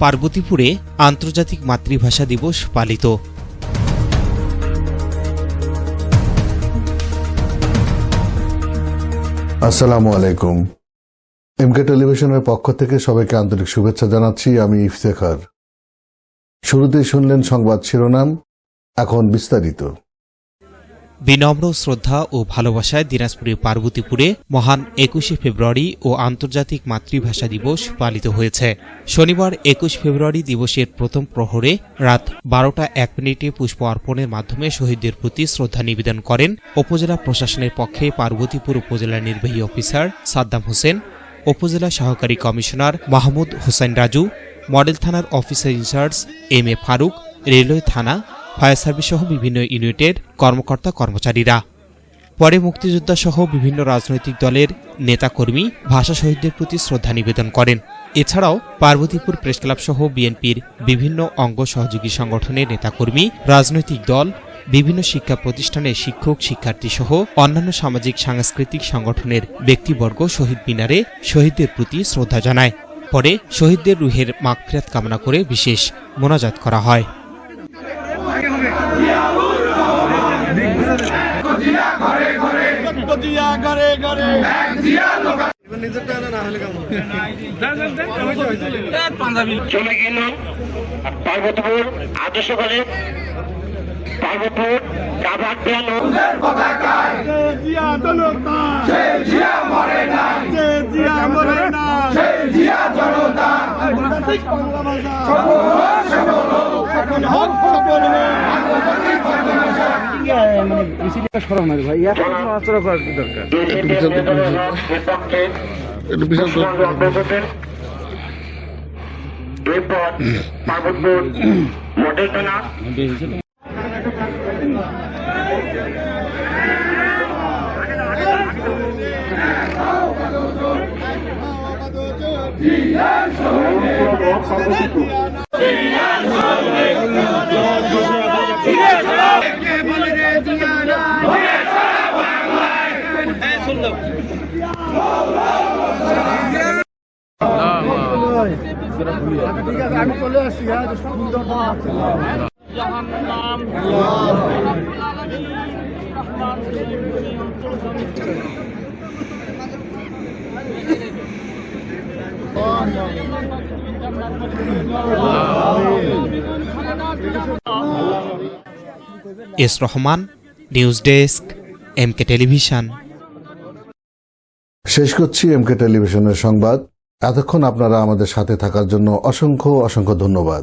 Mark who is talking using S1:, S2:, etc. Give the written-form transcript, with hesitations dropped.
S1: পার্বতীপুরে আন্তর্জাতিক মাতৃভাষা দিবস পালিত।
S2: আসসালামু আলাইকুম। এমকে টেলিভিশনের পক্ষ থেকে সবাইকে আন্তরিক শুভেচ্ছা জানাচ্ছি। আমি ইফতেখার। শুরুতেই শুনলেন সংবাদ শিরোনাম, এখন বিস্তারিত।
S1: বিনম্র শ্রদ্ধা ও ভালোবাসায় দিনাজপুরের পার্বতীপুরে মহান ২১শে ফেব্রুয়ারি ও আন্তর্জাতিক মাতৃভাষা দিবস পালিত হয়েছে। শনিবার ২১ ফেব্রুয়ারি দিবসের প্রথম প্রহরে রাত ১২টা ১ পুষ্প অর্পণের মাধ্যমে শহীদদের প্রতি শ্রদ্ধা নিবেদন করেন উপজেলা প্রশাসনের পক্ষে পার্বতীপুর উপজেলা নির্বাহী অফিসার সাদ্দাম হোসেন, উপজেলা সহকারী কমিশনার মাহমুদ হোসেন রাজু, মডেল থানার officer in charge M A Faruk, railway থানা, ফায়ার সার্ভিস সহ বিভিন্ন ইউনিটের কর্মকর্তা কর্মচারীরা। পরে মুক্তিযোদ্ধা সহ বিভিন্ন রাজনৈতিক দলের নেতাকর্মী ভাষা শহীদদের প্রতি শ্রদ্ধা নিবেদন করেন। এছাড়াও পার্বতীপুর প্রেসক্লাব সহ বিএনপির বিভিন্ন অঙ্গ সহযোগী সংগঠনের নেতাকর্মী, রাজনৈতিক দল, বিভিন্ন শিক্ষা প্রতিষ্ঠানের শিক্ষক শিক্ষার্থী সহ অন্যান্য সামাজিক সাংস্কৃতিক সংগঠনের ব্যক্তিবর্গ শহীদ মিনারে শহীদদের প্রতি শ্রদ্ধা জানায়। পরে শহীদদের রুহের মাগফিরাত কামনা করে বিশেষ মোনাজাত করা হয়।
S3: চলে গেল পার্বতীপুর আদর্শ কলেজ, পার্বতীপুর কাবাক এরপর পার্বতীপুর মডেল থানা
S4: আমি চলে আসছি।
S1: S Rahman, news desk, MK television.
S2: শেষ করছি এমকে টেলিভিশনের সংবাদ। এতক্ষণ আপনারা আমাদের সাথে থাকার জন্য অসংখ্য ধন্যবাদ।